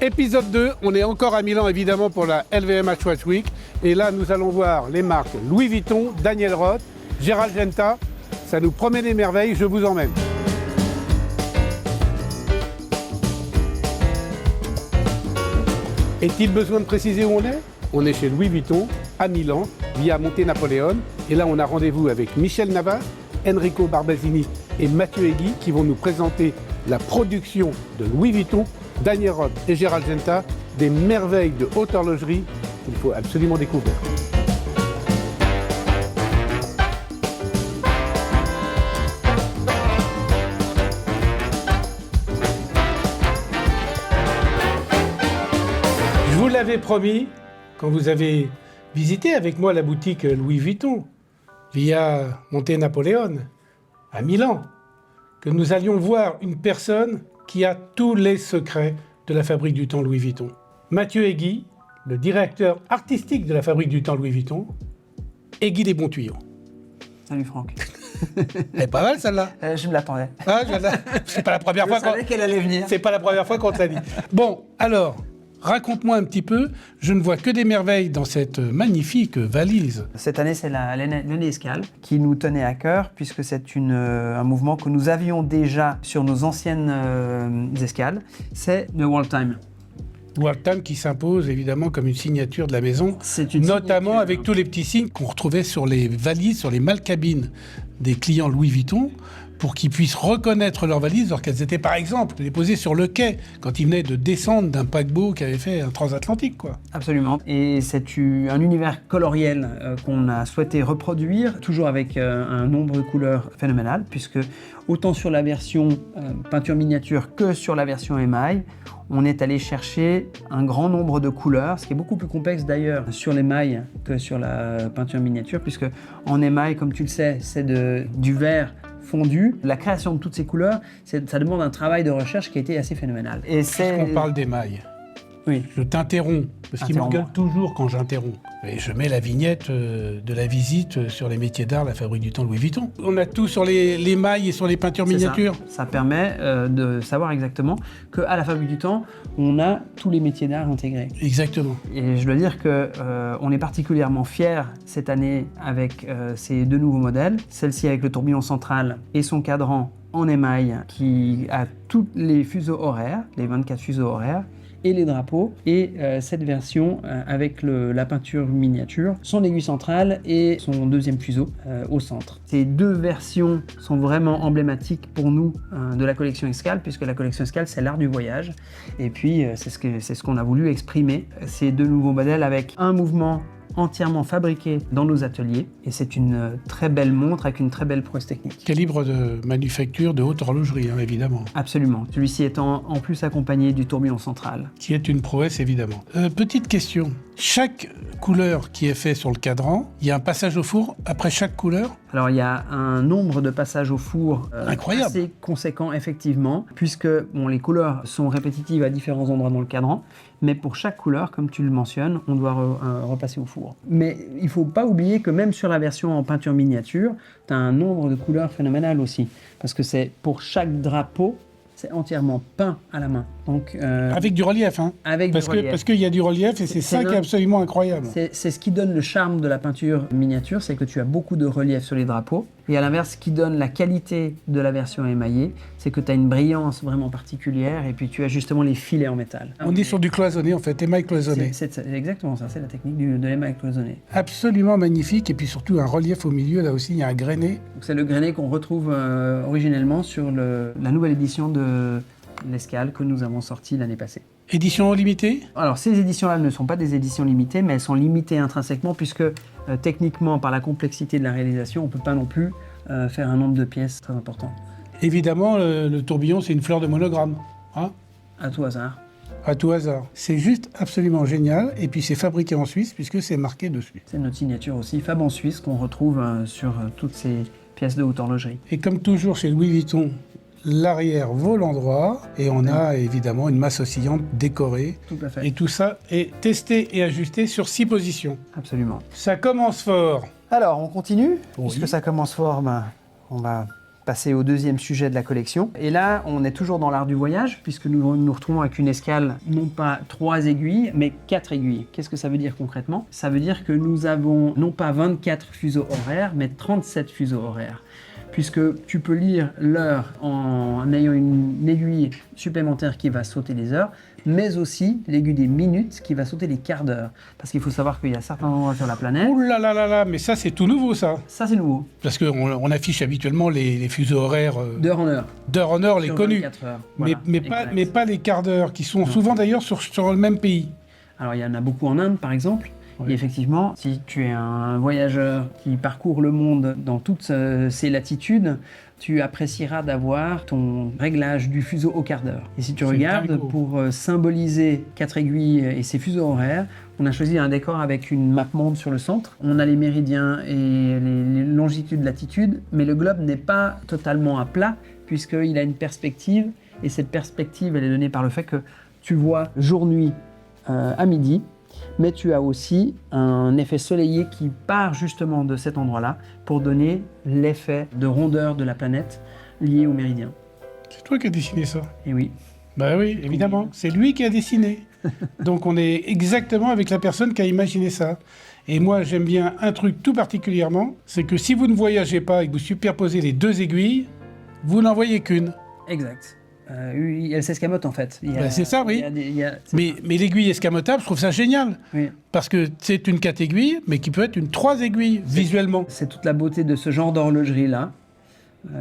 Épisode 2, on est encore à Milan évidemment pour la LVMH Watch Week. Et là, nous allons voir les marques Louis Vuitton, Daniel Roth, Gérald Genta. Ça nous promet des merveilles, je vous emmène. Est-il besoin de préciser où on est? On est chez Louis Vuitton, à Milan, via Monte Napoleone. Et là, on a rendez-vous avec Michel Navas, Enrico Barbasini et Mathieu Egui qui vont nous présenter la production de Louis Vuitton, Daniel Roth et Gérald Genta, des merveilles de haute horlogerie qu'il faut absolument découvrir. Je vous l'avais promis quand vous avez visité avec moi la boutique Louis Vuitton via Monte Napoleone à Milan, que nous allions voir une personne qui a tous les secrets de la fabrique du temps Louis Vuitton. Mathieu Egui, le directeur artistique de la fabrique du temps Louis Vuitton, Egui des bons tuyaux. Salut Franck. Elle est pas mal celle-là. Je me l'attendais. Ah, c'est pas la première fois Je savais qu'elle allait venir. C'est pas la première fois qu'on te l'a dit. Bon, alors, raconte-moi un petit peu. Je ne vois que des merveilles dans cette magnifique valise. Cette année, c'est l'année escale qui nous tenait à cœur puisque c'est un mouvement que nous avions déjà sur nos anciennes escales. C'est le World Time. World Time qui s'impose évidemment comme une signature de la maison, C'est une notamment signature. avec tous les petits signes qu'on retrouvait sur les valises, sur les malcabines des clients Louis Vuitton, pour qu'ils puissent reconnaître leurs valises alors qu'elles étaient par exemple déposées sur le quai quand ils venaient de descendre d'un paquebot qui avait fait un transatlantique, quoi. Absolument. Et c'est un univers coloriel qu'on a souhaité reproduire, toujours avec un nombre de couleurs phénoménal, puisque autant sur la version peinture miniature que sur la version émail, on est allé chercher un grand nombre de couleurs, ce qui est beaucoup plus complexe d'ailleurs sur l'émail que sur la peinture miniature, puisque en émail, comme tu le sais, c'est du vert fondu. La création de toutes ces couleurs, ça demande un travail de recherche qui a été assez phénoménal. Et Puisqu'on parle d'émail, Oui. je t'interromps, parce qu'il m'engueule toujours quand j'interromps. Et je mets la vignette de la visite sur les métiers d'art, la fabrique du temps Louis Vuitton. On a tout sur l'émail et sur les peintures miniatures. Ça permet de savoir exactement qu'à la fabrique du temps, on a tous les métiers d'art intégrés. Exactement. Et je dois dire qu'on est particulièrement fiers cette année avec ces deux nouveaux modèles. Celle-ci avec le tourbillon central et son cadran en émail qui a tous les fuseaux horaires, les 24 fuseaux horaires, et les drapeaux, et cette version avec la peinture miniature, son aiguille centrale et son deuxième fuseau au centre. Ces deux versions sont vraiment emblématiques pour nous de la collection Escale, puisque la collection Escale, c'est l'art du voyage, et puis c'est ce qu'on a voulu exprimer, ces deux nouveaux modèles avec un mouvement entièrement fabriqué dans nos ateliers, et c'est une très belle montre avec une très belle prouesse technique. Calibre de manufacture de haute horlogerie, hein, évidemment. Absolument. Celui-ci étant en plus accompagné du tourbillon central. Qui est une prouesse, évidemment. Petite question. Chaque couleur qui est faite sur le cadran, il y a un passage au four après chaque couleur? Alors il y a un nombre de passages au four Incroyable. assez conséquent effectivement, puisque les couleurs sont répétitives à différents endroits dans le cadran, mais pour chaque couleur, comme tu le mentionnes, on doit repasser au four. Mais il ne faut pas oublier que même sur la version en peinture miniature, tu as un nombre de couleurs phénoménal aussi, parce que c'est pour chaque drapeau, c'est entièrement peint à la main. Donc, avec du relief, hein. Avec parce du relief. Parce qu'il y a du relief et c'est ça qui est absolument incroyable. C'est ce qui donne le charme de la peinture miniature, c'est que tu as beaucoup de relief sur les drapeaux. Et à l'inverse, ce qui donne la qualité de la version émaillée, c'est que tu as une brillance vraiment particulière et puis tu as justement les filets en métal. On est sur du cloisonné, en fait, émail cloisonné. C'est exactement ça, c'est la technique de l'émail cloisonné. Absolument magnifique, et puis surtout un relief au milieu, là aussi, il y a un grainé. C'est le grainé qu'on retrouve originellement sur la nouvelle édition de l'Escale que nous avons sortie l'année passée. Édition limitée? Alors, ces éditions-là ne sont pas des éditions limitées, mais elles sont limitées intrinsèquement puisque techniquement, par la complexité de la réalisation, on ne peut pas non plus faire un nombre de pièces très important. Évidemment, le tourbillon, c'est une fleur de monogramme. Hein? À tout hasard. À tout hasard. C'est juste absolument génial, et puis c'est fabriqué en Suisse puisque c'est marqué dessus. C'est notre signature aussi, Fab en Suisse, qu'on retrouve sur toutes ces pièces de haute horlogerie. Et comme toujours chez Louis Vuitton, l'arrière volant droit, et on a évidemment une masse oscillante décorée. Tout à fait. Et tout ça est testé et ajusté sur 6 positions. Absolument. Ça commence fort. Alors, on continue. Oui. Puisque ça commence fort, on va passer au deuxième sujet de la collection. Et là, on est toujours dans l'art du voyage, puisque nous nous retrouvons avec une escale, non pas 3 aiguilles, mais 4 aiguilles. Qu'est-ce que ça veut dire concrètement? Ça veut dire que nous avons non pas 24 fuseaux horaires, mais 37 fuseaux horaires. Puisque tu peux lire l'heure en ayant une aiguille supplémentaire qui va sauter les heures, mais aussi l'aiguille des minutes qui va sauter les quarts d'heure. Parce qu'il faut savoir qu'il y a certains endroits sur la planète. Ouh là là là là, mais ça c'est tout nouveau ça. Ça, c'est nouveau. Parce qu'on affiche habituellement les fuseaux horaires D'heure en heure. d'heure en heure, les Sur connus. 24 heures. Mais, Voilà, mais pas les quarts d'heure, qui sont souvent d'ailleurs sur le même pays. Alors, il y en a beaucoup en Inde, par exemple. Oui. Et effectivement, si tu es un voyageur qui parcourt le monde dans toutes ces latitudes, tu apprécieras d'avoir ton réglage du fuseau au quart d'heure. Et si tu C'est regardes, dingo. pour symboliser 4 aiguilles et ces fuseaux horaires, on a choisi un décor avec une map monde sur le centre. On a les méridiens et les longitudes, latitudes, mais le globe n'est pas totalement à plat, puisqu'il a une perspective, et cette perspective, elle est donnée par le fait que tu vois jour-nuit à midi, mais tu as aussi un effet soleillé qui part justement de cet endroit-là pour donner l'effet de rondeur de la planète lié au méridien. C'est toi qui as dessiné ça. Et oui, Bah oui, évidemment. C'est lui qui a dessiné. Donc on est exactement avec la personne qui a imaginé ça. Et moi, j'aime bien un truc tout particulièrement, c'est que si vous ne voyagez pas et que vous superposez les 2 aiguilles, vous n'en voyez qu'une. exact. Elle s'escamote en fait. Il y a- Bah, c'est ça, oui. il y a des- il y a- c'est Mais l'aiguille escamotable, je trouve ça génial. ça. Oui. Parce que c'est une 4 aiguilles, mais qui peut être une 3 aiguilles, visuellement. C'est toute la beauté de ce genre d'horlogerie-là.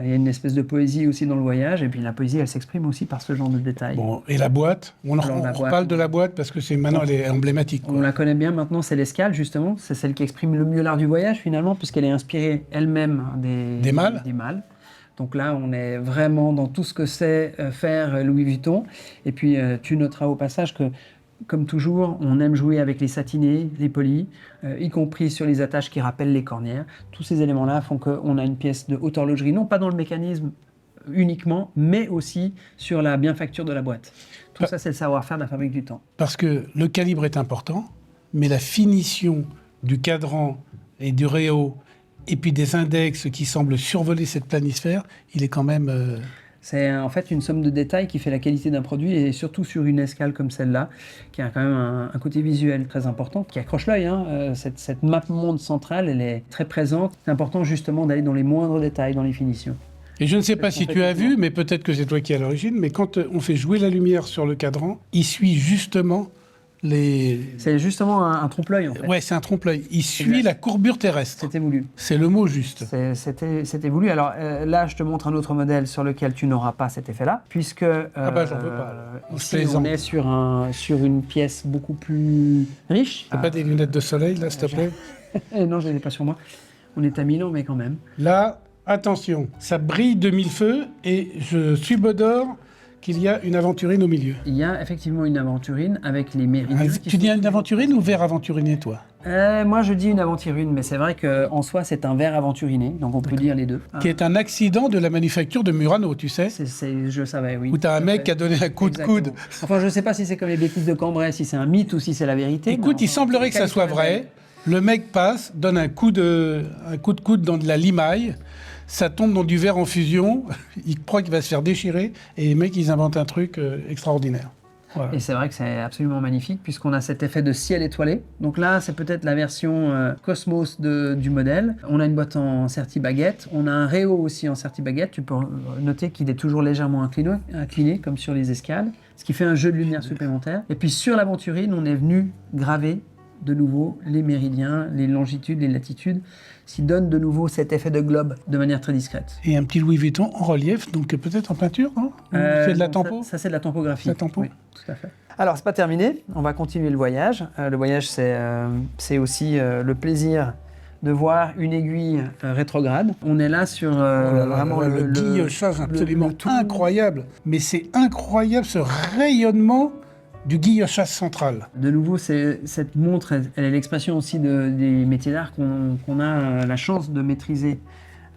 Il y a une espèce de poésie aussi dans le voyage, et puis la poésie, elle s'exprime aussi par ce genre de détails. Bon, et la boîte, on Alors, la boîte. reparle de la boîte parce que maintenant elle est emblématique. On Quoi. la connaît bien maintenant, c'est l'escale justement. C'est celle qui exprime le mieux l'art du voyage finalement, puisqu'elle est inspirée elle-même Des mâles. Des mâles. Donc là, on est vraiment dans tout ce que sait faire Louis Vuitton. Et puis, tu noteras au passage que, comme toujours, on aime jouer avec les satinés, les polis, y compris sur les attaches qui rappellent les cornières. Tous ces éléments-là font qu'on a une pièce de haute horlogerie, non pas dans le mécanisme uniquement, mais aussi sur la bienfacture de la boîte. Tout ça, c'est le savoir-faire de la Fabrique du Temps. Parce que le calibre est important, mais la finition du cadran et du réau, et puis des index qui semblent survoler cette planisphère, il est quand même... C'est en fait une somme de détails qui fait la qualité d'un produit, et surtout sur une escale comme celle-là, qui a quand même un côté visuel très important, qui accroche l'œil. Cette map monde centrale, elle est très présente. C'est important justement d'aller dans les moindres détails, dans les finitions. Et je ne sais pas si tu as vu, mais peut-être que c'est toi qui es à l'origine, mais quand on fait jouer la lumière sur le cadran, il suit justement les... C'est justement un trompe-l'œil en fait. Ouais, c'est un trompe-l'œil. Il suit Exact. la courbure terrestre. C'était voulu. C'est le mot juste. C'était voulu. Alors là, je te montre un autre modèle sur lequel tu n'auras pas cet effet-là, puisque Ah bah, j'en veux pas, alors. Je ici plaisante. on est sur une pièce beaucoup plus riche. T'as pas des lunettes de soleil, là, s'il te plaît? Non, je ne les ai pas sur moi. On est à Milan, mais quand même. Là, attention, ça brille de mille feux et je subodore qu'il y a une aventurine au milieu. Il y a effectivement une aventurine avec les méridiens. Tu dis une aventurine ou verre aventuriné, toi? Moi, je dis une aventurine, mais c'est vrai qu'en soi, c'est un verre aventuriné, donc on peut dire les deux. Qui est un accident de la manufacture de Murano, tu sais? Je savais, oui. Où t'as un mec qui a donné un coup de coude. Exactement. Enfin, je ne sais pas si c'est comme les bêtises de Cambrai, si c'est un mythe ou si c'est la vérité. Écoute, mais il semblerait que ça soit vrai. Le mec passe, donne un coup de coude dans de la limaille, ça tombe dans du verre en fusion, il croit qu'il va se faire déchirer, et les mecs, ils inventent un truc extraordinaire. Voilà. Et c'est vrai que c'est absolument magnifique, puisqu'on a cet effet de ciel étoilé. Donc là, c'est peut-être la version Cosmos du modèle. On a une boîte en serti-baguette, on a un réo aussi en serti-baguette. Tu peux noter qu'il est toujours légèrement incliné, comme sur les escales, ce qui fait un jeu de lumière supplémentaire. Et puis sur l'aventurine, on est venu graver de nouveau les méridiens, les longitudes, les latitudes, ce qui donne de nouveau cet effet de globe de manière très discrète. Et un petit Louis Vuitton en relief, donc peut-être en peinture, non? Ou c'est de la non, tempo? Ça c'est de la tempographie. La tempo. Oui, tout à fait. Alors, c'est pas terminé. On va continuer le voyage. Le voyage, c'est aussi le plaisir de voir une aiguille rétrograde. On est là sur vraiment le guillochage absolument le tout. incroyable. Mais c'est incroyable ce rayonnement du guillochage central. De nouveau, cette montre, elle est l'expression aussi des métiers d'art qu'on a la chance de maîtriser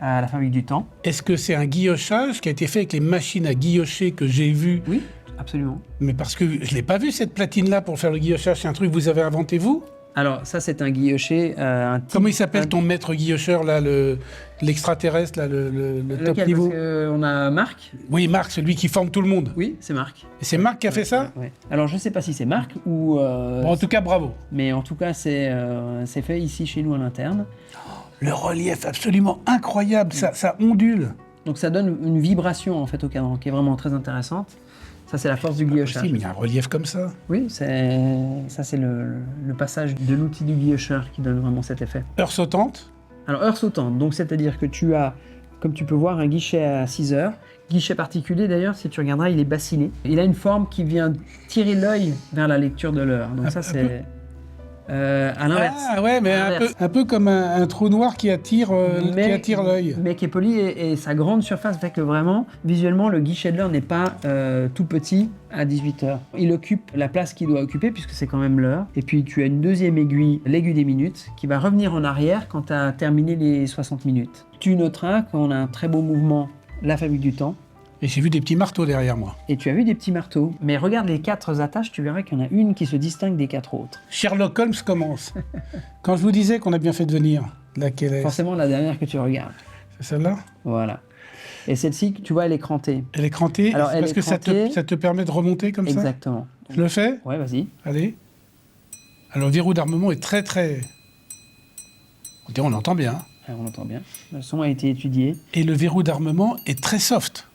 à la Fabrique du Temps. Est-ce que c'est un guillochage qui a été fait avec les machines à guillocher que j'ai vues? Oui, absolument. Mais parce que je ne l'ai pas vu cette platine-là pour faire le guillochage, c'est un truc que vous avez inventé vous? Alors, ça, c'est un guillocher. Comment il s'appelle ton maître guillocheur, là, l'extraterrestre, là, le top Lequel, niveau? parce qu'on a Marc. Oui, Marc, celui qui forme tout le monde. Oui, c'est Marc. Et c'est Marc qui a fait ça? Ouais. Alors, je ne sais pas si c'est Marc ou... Bon, en tout cas, bravo. Mais en tout cas, c'est fait ici, chez nous, à l'interne. Le relief absolument incroyable, ça ondule. Donc, ça donne une vibration, en fait, au cadran, qui est vraiment très intéressante. Ça, c'est la force du guillochage. Si, mais il y a un relief comme ça. Oui, ça, c'est le passage de l'outil du guillocheur qui donne vraiment cet effet. Heure sautante. Alors, heure sautante, donc c'est-à-dire que tu as, comme tu peux voir, un guichet à 6 heures. Guichet particulier, d'ailleurs, si tu regarderas, il est bassiné. Il a une forme qui vient tirer l'œil vers la lecture de l'heure. Donc ça, c'est à l'inverse. Ah ouais, mais un peu comme un trou noir qui attire l'œil. Mais qui est poli et sa grande surface fait que vraiment, visuellement, le guichet de l'heure n'est pas tout petit à 18h. Il occupe la place qu'il doit occuper puisque c'est quand même l'heure. Et puis tu as une deuxième aiguille, l'aiguille des minutes, qui va revenir en arrière quand tu as terminé les 60 minutes. Tu noteras qu'on a un très beau mouvement, la fabrique du temps. Et j'ai vu des petits marteaux derrière moi. Et tu as vu des petits marteaux. Mais regarde les 4 attaches, tu verras qu'il y en a une qui se distingue des 4 autres. Sherlock Holmes commence. Quand je vous disais qu'on a bien fait de venir, laquelle est? Forcément la dernière que tu regardes. C'est celle-là? Voilà. Et celle-ci, tu vois, elle est crantée. Elle est crantée. Alors, parce que ça te permet de remonter comme ça? Exactement. Je le fais? Ouais, vas-y. Allez. Alors le verrou d'armement est très très... On entend bien. On entend bien. Le son a été étudié. Et le verrou d'armement est très soft.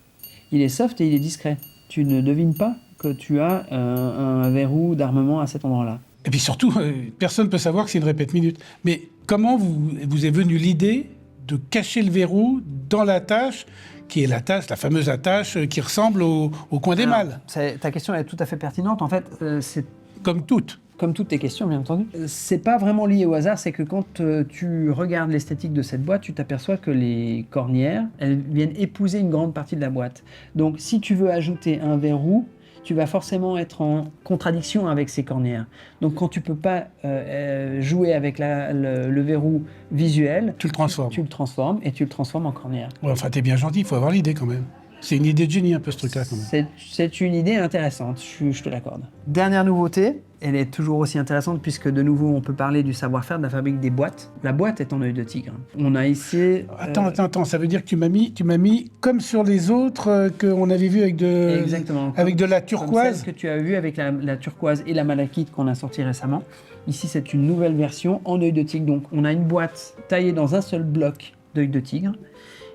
Il est soft et il est discret. Tu ne devines pas que tu as un verrou d'armement à cet endroit-là. Et puis surtout, personne ne peut savoir que c'est une répète minute. Mais comment vous est venue l'idée de cacher le verrou dans l'attache, qui est l'attache, la fameuse attache qui ressemble au coin des malles? Ta question est tout à fait pertinente. En fait, c'est... Comme toutes. Comme toutes tes questions, bien entendu. C'est pas vraiment lié au hasard, c'est que quand tu regardes l'esthétique de cette boîte, tu t'aperçois que les cornières, elles viennent épouser une grande partie de la boîte. Donc si tu veux ajouter un verrou, tu vas forcément être en contradiction avec ces cornières. Donc quand tu peux pas jouer avec le verrou visuel, tu le transformes. Tu le transformes et tu le transformes en cornière. Ouais, enfin, t'es bien gentil, il faut avoir l'idée quand même. C'est une idée de génie un peu ce truc-là quand même. C'est une idée intéressante, je te l'accorde. Dernière nouveauté, elle est toujours aussi intéressante puisque de nouveau on peut parler du savoir-faire de la fabrique des boîtes. La boîte est en œil de tigre. On a ici... Attends, ça veut dire que tu m'as mis comme sur les autres qu'on avait vu avec de la turquoise. Comme celle que tu as vu avec la turquoise et la malachite qu'on a sorti récemment. Ici c'est une nouvelle version en œil de tigre. Donc on a une boîte taillée dans un seul bloc d'œil de tigre.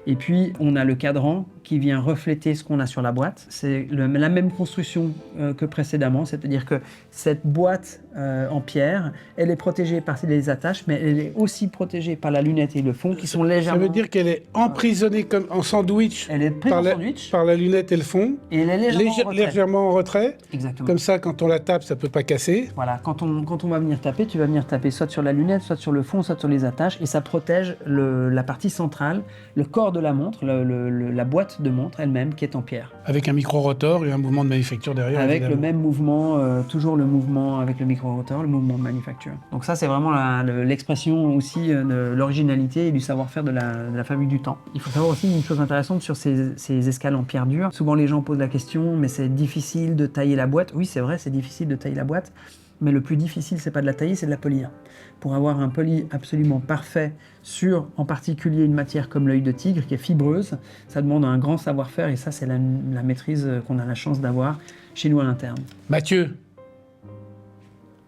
Et puis, on a le cadran qui vient refléter ce qu'on a sur la boîte. C'est la même construction que précédemment, c'est-à-dire que cette boîte en pierre, elle est protégée par les attaches, mais elle est aussi protégée par la lunette et le fond qui sont légèrement... Ça veut dire qu'elle est emprisonnée comme en sandwich, elle est prise en sandwich par la lunette et le fond, et elle est légèrement en retrait. Exactement. Comme ça, quand on la tape, ça ne peut pas casser. Voilà, quand on va venir taper, tu vas venir taper soit sur la lunette, soit sur le fond, soit sur les attaches, et ça protège la partie centrale, le corps de la montre, la boîte de montre elle-même qui est en pierre. Avec un micro-rotor et un mouvement de manufacture derrière. Avec évidemment. le même mouvement, toujours le mouvement avec le micro-rotor, le mouvement de manufacture. Donc ça, c'est vraiment l'expression aussi de l'originalité et du savoir-faire de la fabrique du temps. Il faut savoir aussi une chose intéressante sur ces escales en pierre dure. Souvent, les gens posent la question, mais c'est difficile de tailler la boîte. Oui, c'est vrai, c'est difficile de tailler la boîte. Mais le plus difficile, c'est pas de la tailler, c'est de la polir. Pour avoir un poli absolument parfait sur, en particulier, une matière comme l'œil de tigre, qui est fibreuse, ça demande un grand savoir-faire, et ça, c'est la maîtrise qu'on a la chance d'avoir chez nous à l'interne. Mathieu,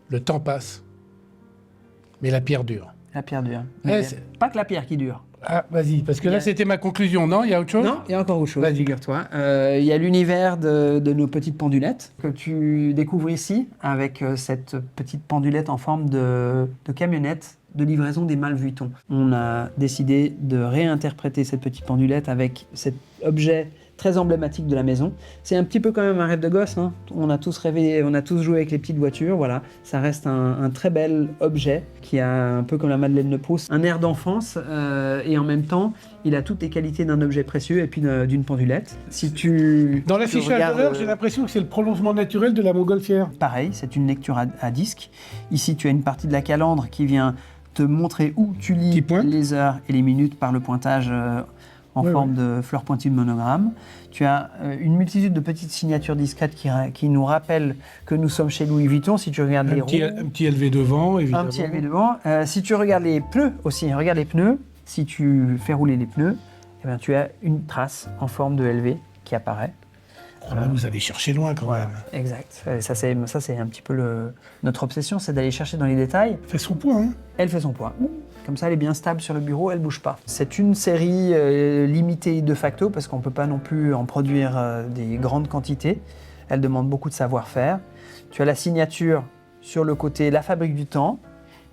le temps passe, mais la pierre dure. La pierre dure. Pas que la pierre qui dure. Ah, vas-y, parce que là, c'était ma conclusion, non? Il y a autre chose? Non, il y a encore autre chose, figure-toi. Il y a l'univers de nos petites pendulettes que tu découvres ici avec cette petite pendulette en forme de camionnette de livraison des malles Vuitton. On a décidé de réinterpréter cette petite pendulette avec cet objet très emblématique de la maison. C'est un petit peu quand même un rêve de gosse, hein. On a tous rêvé, on a tous joué avec les petites voitures, voilà. Ça reste un très bel objet qui a un peu comme la Madeleine de Proust, un air d'enfance et en même temps, il a toutes les qualités d'un objet précieux et puis d'une pendulette. Si tu Dans l'affichage de l'heure, j'ai l'impression que c'est le prolongement naturel de la montgolfière. Pareil, c'est une lecture à disque. Ici, tu as une partie de la calandre qui vient te montrer où tu lis les heures et les minutes par le pointage en forme de fleur pointue de monogramme. Tu as une multitude de petites signatures discrètes qui nous rappellent que nous sommes chez Louis Vuitton. Si tu regardes les roues, un petit LV devant, évidemment. un petit LV devant. Si tu regardes les pneus aussi, regarde les pneus. Si tu fais rouler les pneus, eh bien, tu as une trace en forme de LV qui apparaît. Oh là, vous allez chercher loin quand même. Exact. Ça, c'est un petit peu notre obsession, c'est d'aller chercher dans les détails. Fait son poids, hein. Elle fait son poids. Comme ça, elle est bien stable sur le bureau, elle ne bouge pas. C'est une série limitée de facto, parce qu'on ne peut pas non plus en produire des grandes quantités. Elle demande beaucoup de savoir-faire. Tu as la signature sur le côté La Fabrique du Temps,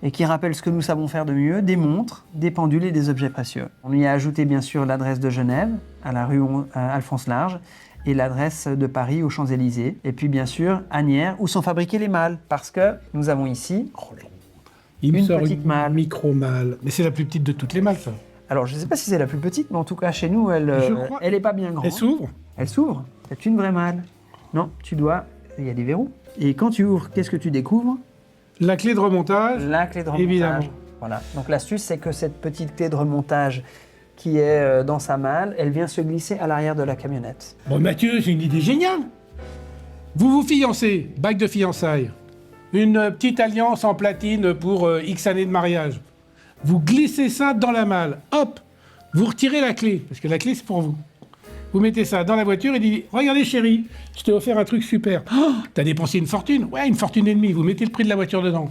et qui rappelle ce que nous savons faire de mieux, des montres, des pendules et des objets précieux. On y a ajouté bien sûr l'adresse de Genève, à la rue Alphonse Large, et l'adresse de Paris aux Champs-Élysées. Et puis bien sûr, Asnières, où sont fabriquées les malles, parce que nous avons ici Il me une sort petite malle. micro-malle. Mais c'est la plus petite de toutes les malles, ça. Alors je ne sais pas si c'est la plus petite, mais en tout cas chez nous, elle n'est pas bien grande. Elle s'ouvre. Elle s'ouvre, c'est une vraie malle. Non, il y a des verrous. Et quand tu ouvres, qu'est-ce que tu découvres? La clé de remontage. La clé de remontage. Évidemment. Voilà. Donc l'astuce, c'est que cette petite clé de remontage qui est dans sa malle, elle vient se glisser à l'arrière de la camionnette. Bon, Mathieu, c'est une idée géniale. Vous vous fiancez, bague de fiançailles. Une petite alliance en platine pour X années de mariage. Vous glissez ça dans la malle. Hop, vous retirez la clé, parce que la clé, c'est pour vous. Vous mettez ça dans la voiture et dites « Regardez chérie, je t'ai offert un truc super. Oh, t'as dépensé une fortune? Ouais, une fortune et demie. Vous mettez le prix de la voiture dedans.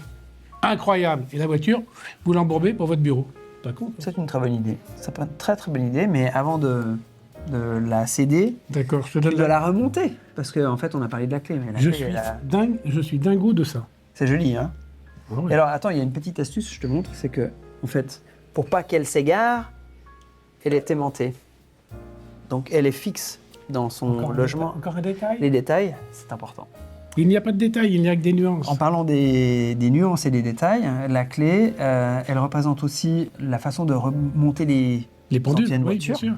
Incroyable. Et la voiture, vous l'embourbez pour votre bureau. Pas con? C'est une très bonne idée. C'est une très très bonne idée, mais avant de la céder, D'accord, je te tu donne dois la remonter. Parce qu'en fait, on a parlé de la clé, mais la clé, je suis dingo de ça. c'est joli, hein. Ah ouais. Et alors, attends, il y a une petite astuce, je te montre, c'est que, en fait, pour pas qu'elle s'égare, elle est aimantée. Donc, elle est fixe dans son logement. Encore un détail? Les détails, c'est important. Il n'y a pas de détails, il n'y a que des nuances. En parlant des nuances et des détails, la clé, elle représente aussi la façon de remonter les pendules, anciennes oui, voitures. bien sûr.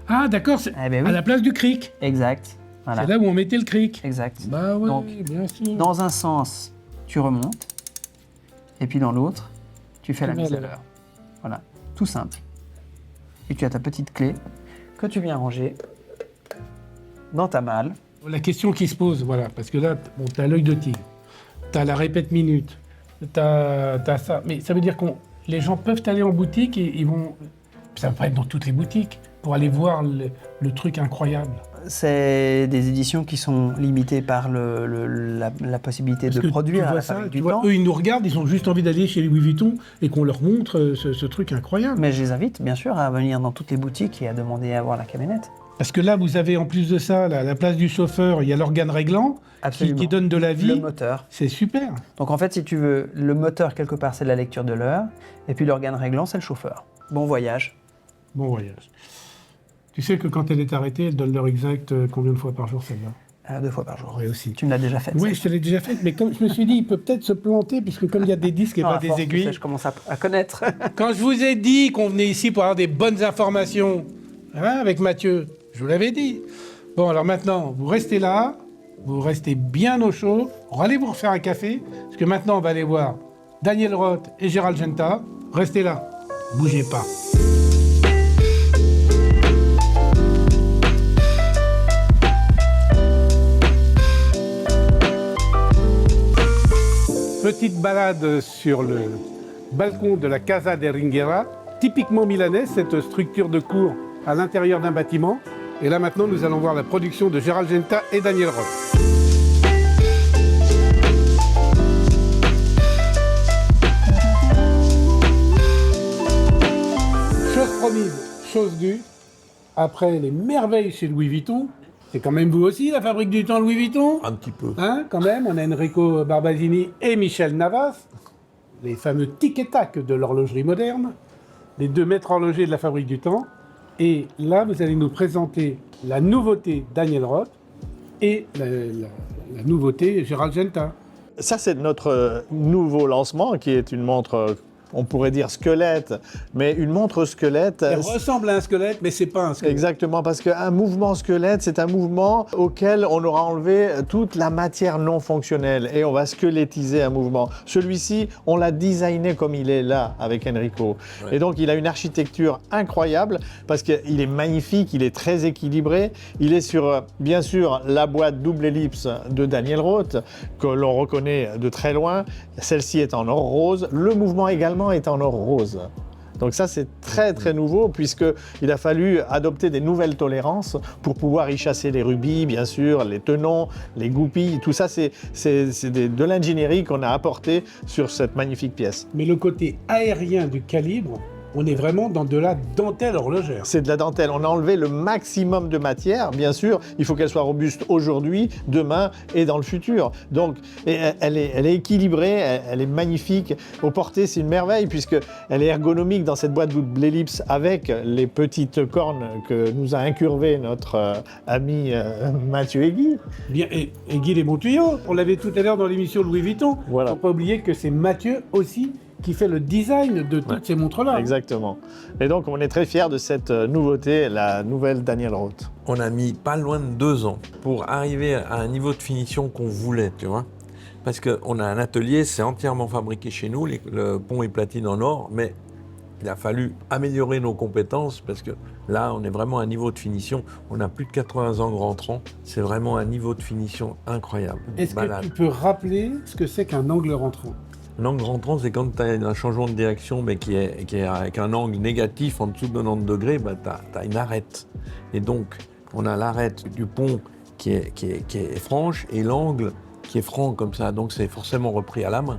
Ah, d'accord, c'est Eh ben oui. à la place du cric. Exact. Voilà. C'est là où on mettait le cric. Exact. Bah ouais, Donc, bien sûr. dans un sens, tu remontes, et puis dans l'autre, tu fais la mise à Voilà. l'heure. Voilà, tout simple. Et tu as ta petite clé que tu viens ranger dans ta malle. La question qui se pose, voilà, parce que là, bon, t'as l'œil de tigre, t'as la répète minute, t'as ça. Mais ça veut dire que les gens peuvent aller en boutique et ils vont... Ça va pas être dans toutes les boutiques pour aller voir le truc incroyable. C'est des éditions qui sont limitées par la possibilité Parce de que produire tu à vois la ça, Fabrique tu du vois, Temps. eux, ils nous regardent, ils ont juste envie d'aller chez Louis Vuitton et qu'on leur montre ce truc incroyable. Mais je les invite, bien sûr, à venir dans toutes les boutiques et à demander à voir la camionnette. Parce que là, vous avez en plus de ça, là, à la place du chauffeur, il y a l'organe réglant qui donne de la vie. Le moteur. C'est super. Donc en fait, si tu veux, le moteur, quelque part, c'est la lecture de l'heure, et puis l'organe réglant, c'est le chauffeur. Bon voyage. Bon voyage. Tu sais que quand elle est arrêtée, elle donne l'heure exacte combien de fois par jour, celle-là? 2 fois par jour. Oui, aussi. Tu me l'as déjà faite. Oui, je te l'ai déjà faite, mais comme je me suis dit, il peut peut-être se planter, puisque comme il y a des disques et pas des aiguilles. Je commence à connaître. Quand je vous ai dit qu'on venait ici pour avoir des bonnes informations, hein, avec Mathieu, je vous l'avais dit. Bon, alors maintenant, vous restez là, vous restez bien au chaud, on va aller vous refaire un café, parce que maintenant, on va aller voir Daniel Roth et Gérald Genta. Restez là, bougez pas. Petite balade sur le balcon de la Casa de Ringhera, typiquement milanaise, cette structure de cour à l'intérieur d'un bâtiment. Et là maintenant, nous allons voir la production de Gérald Genta et Daniel Roth. Chose promise, chose due. Après les merveilles chez Louis Vuitton, c'est quand même vous aussi la fabrique du temps Louis Vuitton? Un petit peu. Hein, quand même, on a Enrico Barbasini et Michel Navas, les fameux tic et tac de l'horlogerie moderne, les 2 maîtres horlogers de la fabrique du temps. Et là, vous allez nous présenter la nouveauté Daniel Roth et la nouveauté Gérald Genta. Ça, c'est notre nouveau lancement, qui est une montre on pourrait dire squelette, mais une montre squelette... Elle ressemble à un squelette, mais c'est pas un squelette. Exactement, parce qu'un mouvement squelette, c'est un mouvement auquel on aura enlevé toute la matière non fonctionnelle et on va squelettiser un mouvement. Celui-ci, on l'a designé comme il est là avec Enrico. Ouais. Et donc, il a une architecture incroyable parce qu'il est magnifique, il est très équilibré. Il est sur, bien sûr, la boîte double ellipse de Daniel Roth, que l'on reconnaît de très loin. Celle-ci est en or rose. Le mouvement également est en or rose. Donc ça, c'est très très nouveau puisqu'il a fallu adopter des nouvelles tolérances pour pouvoir y chasser les rubis, bien sûr, les tenons, les goupilles. Tout ça, c'est de l'ingénierie qu'on a apporté sur cette magnifique pièce. Mais le côté aérien du calibre, on est vraiment dans de la dentelle horlogère. C'est de la dentelle. On a enlevé le maximum de matière. Bien sûr, il faut qu'elle soit robuste aujourd'hui, demain et dans le futur. Donc, elle est équilibrée, elle est magnifique. Au porté, c'est une merveille puisqu'elle est ergonomique dans cette boîte double ellipse avec les petites cornes que nous a incurvées notre ami Mathieu Egui. Bien, et Guy les bons tuyaux. On l'avait tout à l'heure dans l'émission Louis Vuitton. Voilà. Il ne faut pas oublier que c'est Mathieu aussi qui fait le design de toutes ces montres-là. Exactement. Et donc, on est très fiers de cette nouveauté, la nouvelle Daniel Roth. On a mis pas loin de 2 ans pour arriver à un niveau de finition qu'on voulait, tu vois. Parce qu'on a un atelier, c'est entièrement fabriqué chez nous, le pont est platine en or, mais il a fallu améliorer nos compétences parce que là, on est vraiment à un niveau de finition. On a plus de 80 ans rentrant. C'est vraiment un niveau de finition incroyable. Est-ce que tu peux rappeler ce que c'est qu'un angle rentrant ? Un angle rentrant, c'est quand tu as un changement de direction mais qui est avec un angle négatif en dessous de 90 degrés, bah, tu as une arête. Et donc, on a l'arête du pont qui est franche et l'angle qui est franc comme ça. Donc, c'est forcément repris à la main.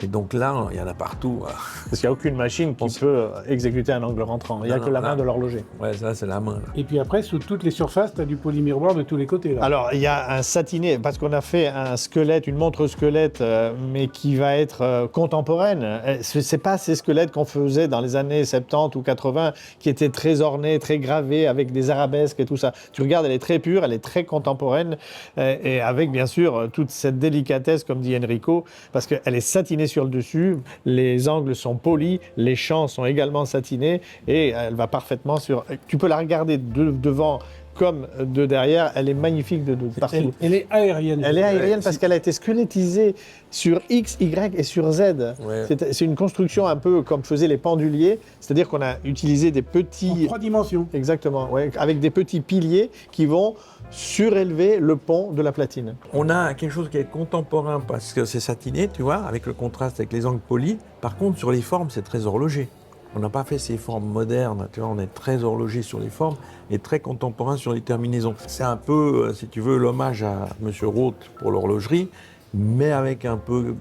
Et donc là, il y en a partout. Parce qu'il n'y a aucune machine qui peut exécuter un angle rentrant. Il n'y a que la main de l'horloger. Ouais, ça, c'est la main. Là. Et puis après, sous toutes les surfaces, tu as du polymiroir de tous les côtés. Là. Alors, il y a un satiné, parce qu'on a fait un squelette, une montre squelette, mais qui va être contemporaine. Ce n'est pas ces squelettes qu'on faisait dans les années 70 ou 80, qui étaient très ornés, très gravés, avec des arabesques et tout ça. Tu regardes, elle est très pure, elle est très contemporaine, et avec, bien sûr, toute cette délicatesse, comme dit Enrico, parce qu'elle est satinée sur le dessus, les angles sont polis, les champs sont également satinés et elle va parfaitement sur... Tu peux la regarder de devant comme de derrière, elle est magnifique de partout. Elle est aérienne. Elle est aérienne parce qu'elle a été squelettisée sur X, Y et sur Z. Ouais. C'est une construction un peu comme faisaient les penduliers, c'est-à-dire qu'on a utilisé des petits... En 3 dimensions. Exactement, ouais, avec des petits piliers qui vont surélever le pont de la platine. On a quelque chose qui est contemporain parce que c'est satiné, tu vois, avec le contraste avec les angles polis. Par contre, sur les formes, c'est très horloger. On n'a pas fait ces formes modernes, tu vois, on est très horloger sur les formes et très contemporain sur les terminaisons. C'est un peu, si tu veux, l'hommage à M. Roth pour l'horlogerie, mais avec un peu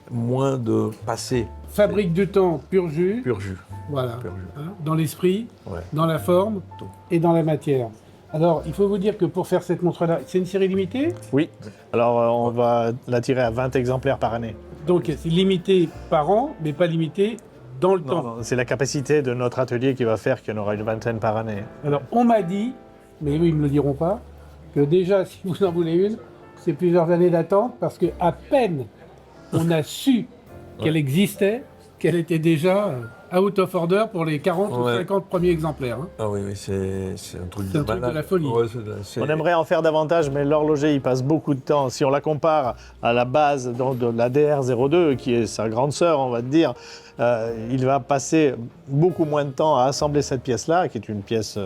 moins de passé. Fabrique du temps, pur jus. Pur jus. Voilà, pur jus. Hein, dans l'esprit, ouais. Dans la forme tout. Et dans la matière. Alors, il faut vous dire que pour faire cette montre-là, c'est une série limitée ? Oui. Alors, on va la tirer à 20 exemplaires par année. Donc, c'est limité par an, mais pas limité dans le temps. Non, c'est la capacité de notre atelier qui va faire qu'il y en aura une vingtaine par année. Alors, on m'a dit, mais eux, ils ne me le diront pas, que déjà, si vous en voulez une, c'est plusieurs années d'attente, parce qu'à peine on a su qu'elle existait, qu'elle était déjà out of order pour les 40 ou 50 premiers exemplaires. Hein. Ah oui, c'est un truc, c'est un truc de la folie. Ouais, on aimerait en faire davantage, mais l'horloger, il passe beaucoup de temps. Si on la compare à la base donc, de la DR02, qui est sa grande sœur, on va te dire, il va passer beaucoup moins de temps à assembler cette pièce-là, qui est une pièce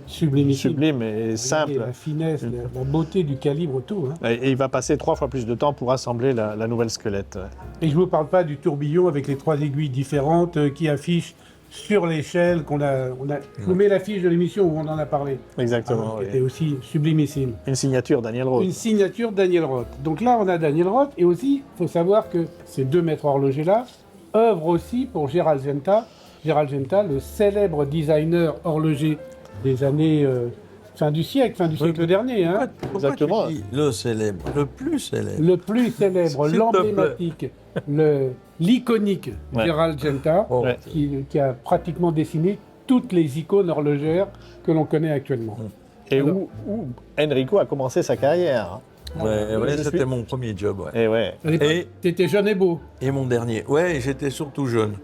sublime et simple. La finesse, la beauté du calibre, tout. Hein. Et il va passer 3 fois plus de temps pour assembler la nouvelle squelette. Et je ne vous parle pas du tourbillon avec les 3 aiguilles différentes qui affichent sur l'échelle qu'on a. Je vous mets l'affiche de l'émission où on en a parlé. Exactement. Qui était aussi sublimissime. Une signature Daniel Roth. Une signature Daniel Roth. Donc là, on a Daniel Roth. Et aussi, il faut savoir que ces 2 maîtres horlogers-là œuvrent aussi pour Gérald Genta. Gérald Genta, le célèbre designer horloger des années fin du siècle dernier. Hein. Exactement. Tu dis le célèbre, le plus célèbre. Le plus célèbre, l'emblématique, l'iconique Gérald Genta, qui a pratiquement dessiné toutes les icônes horlogères que l'on connaît actuellement. Et où Enrico a commencé sa carrière. Ouais, je c'était suis- mon premier job, ouais. Et ouais. À l'époque, Et- t'étais jeune et beau. Et mon dernier. Ouais, j'étais surtout jeune.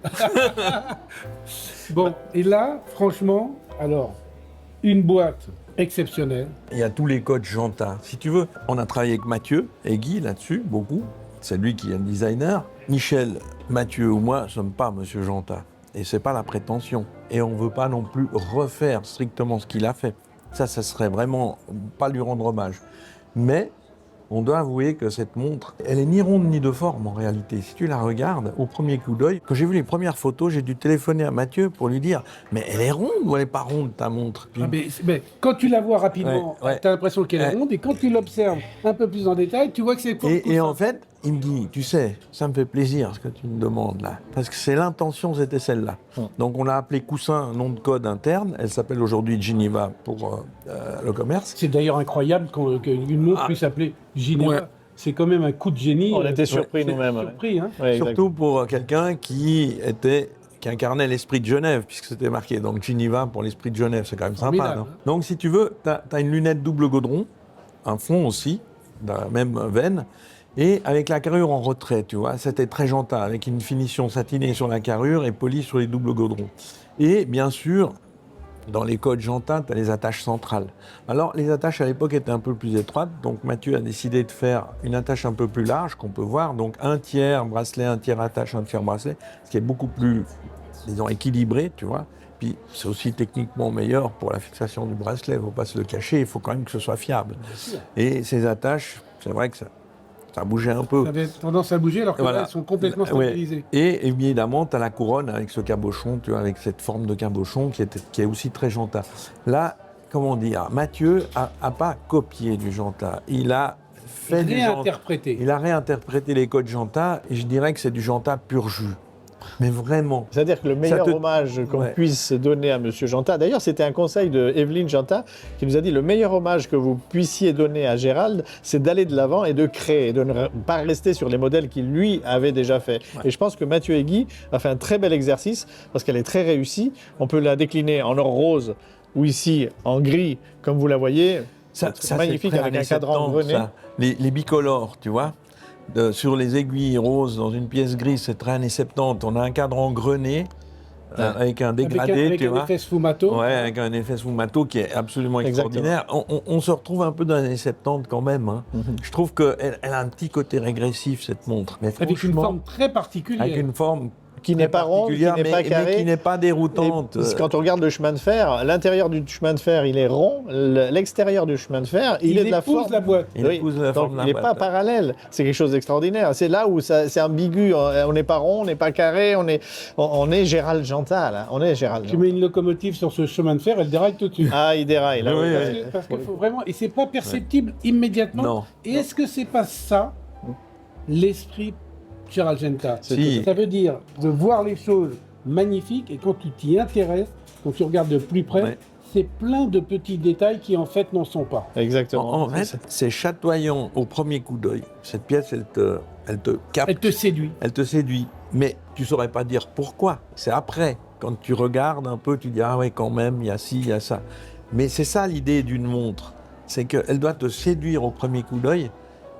Bon, et là, franchement, alors, une boîte exceptionnelle. Il y a tous les codes Janta. Si tu veux, on a travaillé avec Mathieu et Guy là-dessus, beaucoup. C'est lui qui est le designer. Michel, Mathieu ou moi ne sommes pas Monsieur Janta. Et c'est pas la prétention. Et on ne veut pas non plus refaire strictement ce qu'il a fait. Ça serait vraiment pas lui rendre hommage. Mais on doit avouer que cette montre, elle est ni ronde ni de forme en réalité. Si tu la regardes au premier coup d'œil, quand j'ai vu les premières photos, j'ai dû téléphoner à Mathieu pour lui dire « Mais elle est ronde ou elle n'est pas ronde ta montre ?» Puis- Ah, mais quand tu la vois rapidement, Ouais, ouais. tu as l'impression qu'elle est Ouais. ronde, et quand tu l'observes un peu plus en détail, tu vois que c'est Et en fait, il me dit, tu sais, ça me fait plaisir ce que tu me demandes là, parce que c'est l'intention, c'était celle-là. Donc on l'a appelé Coussin, nom de code interne. Elle s'appelle aujourd'hui Geneva pour le commerce. C'est d'ailleurs incroyable qu'une montre puisse s'appeler Gineva. Ouais. C'est quand même un coup de génie. On était surpris C'est nous-mêmes. Surpris, hein. Ouais, exact. Surtout pour quelqu'un qui incarnait l'esprit de Genève, puisque c'était marqué. Donc Geneva pour l'esprit de Genève, c'est quand même sympa. Formidable, Non hein. Donc si tu veux, tu as une lunette double gaudron, un fond aussi, dans la même veine, et avec la carrure en retrait, tu vois. C'était très Janta, avec une finition satinée sur la carrure et polie sur les doubles gaudrons. Et bien sûr, dans les codes Janta, tu as les attaches centrales. Alors, les attaches à l'époque étaient un peu plus étroites, donc Mathieu a décidé de faire une attache un peu plus large, qu'on peut voir, donc un tiers bracelet, un tiers attache, un tiers bracelet, ce qui est beaucoup plus, disons, équilibré, tu vois. Puis, c'est aussi techniquement meilleur pour la fixation du bracelet, il ne faut pas se le cacher, il faut quand même que ce soit fiable. Et ces attaches, c'est vrai que ça bougeait un peu. Ça avait tendance à bouger alors que Voilà. là, elles sont complètement Ouais. stabilisées. Et évidemment, tu as la couronne avec ce cabochon, tu vois, avec cette forme de cabochon qui est aussi très Janta. Là, comment dire, Mathieu a pas copié du Janta. Il a fait du Janta. Réinterprété. Il a réinterprété les codes Janta et je dirais que c'est du Janta pur jus. Mais vraiment. C'est-à-dire que le meilleur te- hommage qu'on Ouais. puisse donner à Monsieur Janta, d'ailleurs c'était un conseil de Evelyne Janta qui nous a dit le meilleur hommage que vous puissiez donner à Gérald, c'est d'aller de l'avant et de créer, de ne pas rester sur les modèles qu'il lui avait déjà fait. Et je pense que Mathieu et Guy a fait un très bel exercice parce qu'elle est très réussie. On peut la décliner en or rose ou ici en gris, comme vous la voyez. C'est magnifique très avec un années cadran 70, grené. ça. Les bicolores, tu vois, sur les aiguilles roses dans une pièce grise, c'est très années 70. On a un cadran grené avec un dégradé, avec tu un vois. effet sfumato. Ouais, avec un effet sfumato qui est absolument Exactement. extraordinaire. On se retrouve un peu dans les années 70 quand même. Hein. Je trouve qu'elle a un petit côté régressif, cette montre. Mais Avec une franchement, forme très particulière. avec une forme Qui n'est pas rond, qui particulière, n'est pas mais carré. qui n'est pas déroutante. Et quand on regarde le chemin de fer, l'intérieur du chemin de fer, il est rond, l'extérieur du chemin de fer, il est de la épouse forme. la boîte. Il épouse la forme de la il n'est boîte. pas parallèle. C'est quelque chose d'extraordinaire. C'est là où c'est ambigu. On n'est pas rond, on n'est pas carré, on est Gérald Janta, là. On est Gérald Tu Janta. mets une locomotive sur ce chemin de fer, elle déraille tout de suite. Ah, il déraille, là. Oui, oui, oui, oui. Parce qu'il faut vraiment. Et c'est pas perceptible immédiatement. Non. Et est-ce que c'est pas ça l'esprit Gérald Genta? Si. Ça veut dire de voir les choses magnifiques et quand tu t'y intéresses, quand tu regardes de plus près, Ouais. c'est plein de petits détails qui en fait n'en sont pas. Exactement. En fait, c'est chatoyant au premier coup d'œil. Cette pièce, elle te capte, Elle te séduit. elle te séduit. Mais tu saurais pas dire pourquoi. C'est après. Quand tu regardes un peu, tu dis ah ouais quand même, il y a ci, il y a ça. Mais c'est ça l'idée d'une montre, c'est qu'elle doit te séduire au premier coup d'œil.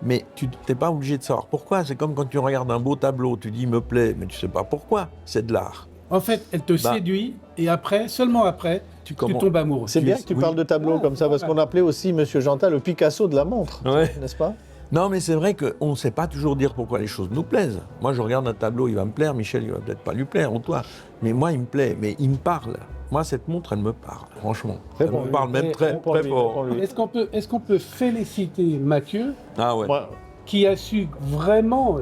Mais tu n'es pas obligé de savoir pourquoi. C'est comme quand tu regardes un beau tableau, tu dis il me plaît, mais tu sais pas pourquoi. C'est de l'art. En fait, elle te séduit et après, seulement après, tu commences- tombes amoureux. C'est bien que tu oui. parles de tableau comme ça, parce qu'on appelait aussi Monsieur Janta le Picasso de la montre, Ouais. n'est-ce pas? Non, mais c'est vrai qu'on ne sait pas toujours dire pourquoi les choses nous plaisent. Moi, je regarde un tableau, il va me plaire, Michel, il va peut-être pas lui plaire, ou toi. Mais moi, il me plaît, mais il me parle. Moi, cette montre, elle me parle, franchement. Très Elle bon. me parle même Et très, Pour très lui, fort. pour lui. Est-ce qu'on peut féliciter Mathieu Ah ouais. Moi, qui a su vraiment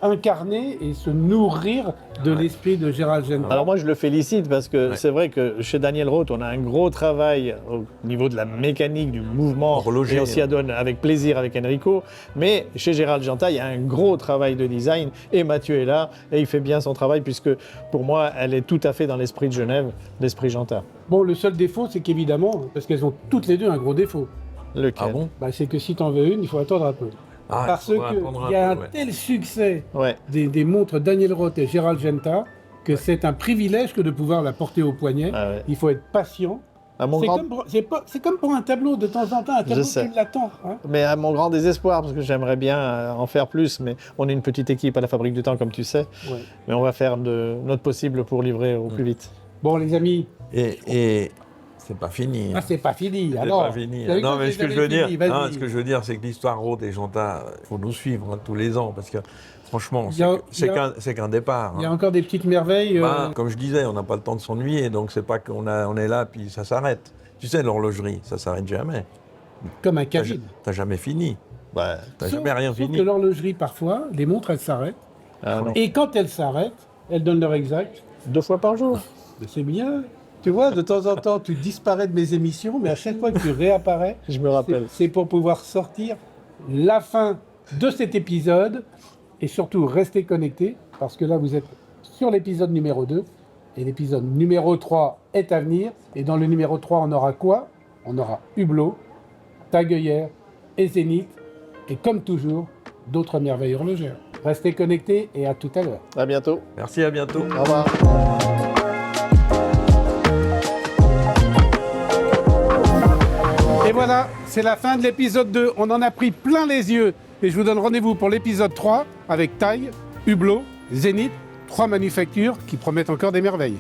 incarner et se nourrir de l'esprit de Gérald Genta? Alors moi je le félicite parce que Ouais. c'est vrai que chez Daniel Roth on a un gros travail au niveau de la mécanique du mouvement Horloger. et on s'y adonne avec plaisir avec Enrico, mais chez Gérald Genta il y a un gros travail de design et Mathieu est là et il fait bien son travail puisque pour moi elle est tout à fait dans l'esprit de Genève, l'esprit Genta. Bon, le seul défaut, c'est qu'évidemment, parce qu'elles ont toutes les deux un gros défaut, Lequel? Ah bon bah, c'est que si tu en veux une, il faut attendre un peu. Ah, Parce il faudra attendre qu'il y a un peu, ouais. tel succès Ouais. des montres Daniel Roth et Gérald Genta que c'est un privilège que de pouvoir la porter au poignet. Ah ouais. Il faut être patient mon C'est grand... c'est comme pour un tableau, de temps en temps, un tableau sais. tu l'attends. Hein. Mais à mon grand désespoir, parce que j'aimerais bien en faire plus, mais on est une petite équipe à la Fabrique du Temps, comme tu sais. Ouais. Mais on va faire de notre possible pour livrer au plus vite. Bon, les amis, Et c'est pas fini. ah, c'est pas fini. C'est Alors, pas fini. vous avez Non, quoi mais ce que je veux dire, fini, vas-y. non, ce que je veux dire, c'est que l'histoire Rhodes et Jonta, il faut nous suivre tous les ans, parce que franchement, Il y a- c'est qu'un départ. Il y a hein. encore des petites merveilles. Comme je disais, on n'a pas le temps de s'ennuyer, donc c'est pas on est là puis ça s'arrête. Tu sais, l'horlogerie, ça s'arrête jamais. comme un T'as cabine. t'as jamais fini. Ouais. T'as jamais rien Sauf fini. que l'horlogerie, parfois, les montres, elles s'arrêtent. Ah non. Et quand elles s'arrêtent, elles donnent l'heure exacte. 2 fois par jour. Mais c'est bien. Tu vois, de temps en temps, tu disparais de mes émissions, mais à chaque fois que tu réapparais, Je me rappelle. c'est pour pouvoir sortir la fin de cet épisode et surtout rester connecté parce que là, vous êtes sur l'épisode numéro 2 et l'épisode numéro 3 est à venir. Et dans le numéro 3, on aura quoi? On aura Hublot, Tagueillère et Zénith et comme toujours, d'autres merveilles horlogères. Restez connectés et à tout à l'heure. À bientôt. Merci, à bientôt. Au revoir. Et voilà, c'est la fin de l'épisode 2. On en a pris plein les yeux. Et je vous donne rendez-vous pour l'épisode 3 avec Taille, Hublot, Zénith, 3 manufactures qui promettent encore des merveilles.